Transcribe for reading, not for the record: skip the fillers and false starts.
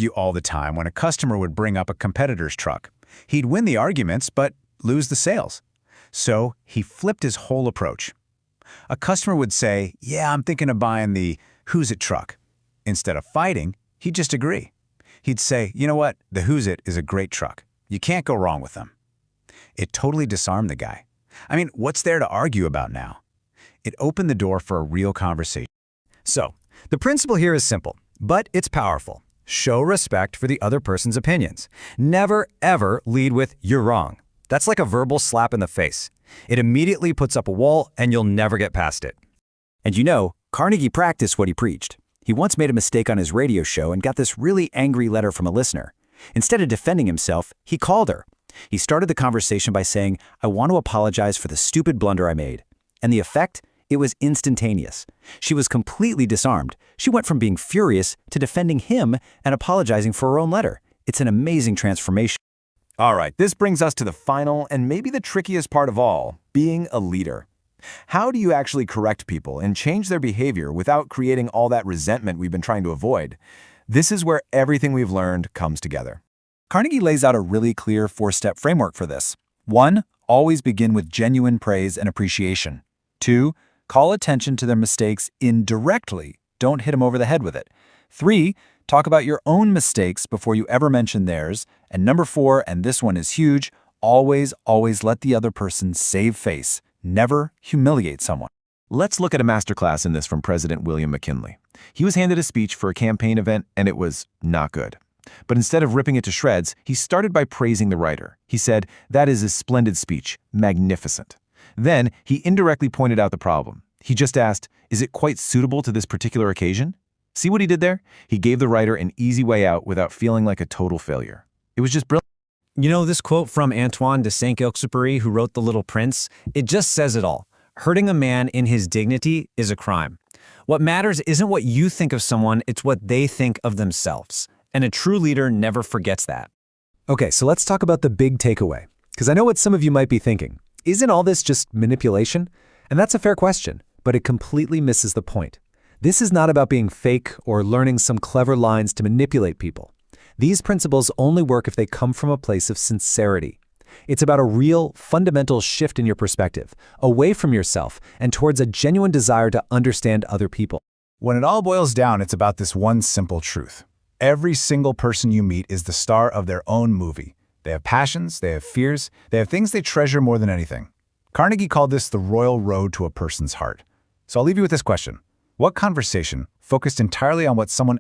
you all the time when a customer would bring up a competitor's truck. He'd win the arguments, but lose the sales. So he flipped his whole approach. A customer would say, "Yeah, I'm thinking of buying the Who's It truck." Instead of fighting, he'd just agree. He'd say, "You know what? The Who's It is a great truck. You can't go wrong with them." It totally disarmed the guy. I mean, what's there to argue about now? It opened the door for a real conversation. So, the principle here is simple, but it's powerful. Show respect for the other person's opinions. Never, ever lead with, "You're wrong." That's like a verbal slap in the face. It immediately puts up a wall, and you'll never get past it. And you know, Carnegie practiced what he preached. He once made a mistake on his radio show and got this really angry letter from a listener. Instead of defending himself, he called her. He started the conversation by saying, "I want to apologize for the stupid blunder I made." And the effect? It was instantaneous. She was completely disarmed. She went from being furious to defending him and apologizing for her own letter. It's an amazing transformation. All right, this brings us to the final and maybe the trickiest part of all, being a leader. How do you actually correct people and change their behavior without creating all that resentment we've been trying to avoid? This is where everything we've learned comes together. Carnegie lays out a really clear 4-step framework for this. 1. Always begin with genuine praise and appreciation. 2. Call attention to their mistakes indirectly. Don't hit them over the head with it. 3. Talk about your own mistakes before you ever mention theirs. And number 4, and this one is huge, always let the other person save face. Never humiliate someone. Let's look at a masterclass in this from President William McKinley. He was handed a speech for a campaign event, and it was not good. But instead of ripping it to shreds, he started by praising the writer. He said, "That is a splendid speech, magnificent." Then he indirectly pointed out the problem. He just asked, "Is it quite suitable to this particular occasion?" See what he did there? He gave the writer an easy way out without feeling like a total failure. It was just brilliant. You know, this quote from Antoine de Saint-Exupéry, who wrote The Little Prince, it just says it all. Hurting a man in his dignity is a crime. What matters isn't what you think of someone, it's what they think of themselves. And a true leader never forgets that. Okay, so let's talk about the big takeaway. Because I know what some of you might be thinking. Isn't all this just manipulation? And that's a fair question, but it completely misses the point. This is not about being fake or learning some clever lines to manipulate people. These principles only work if they come from a place of sincerity. It's about a real, fundamental shift in your perspective, away from yourself and towards a genuine desire to understand other people. When it all boils down, it's about this one simple truth. Every single person you meet is the star of their own movie. They have passions, they have fears, they have things they treasure more than anything. Carnegie called this the royal road to a person's heart. So I'll leave you with this question. What conversation, focused entirely on what someone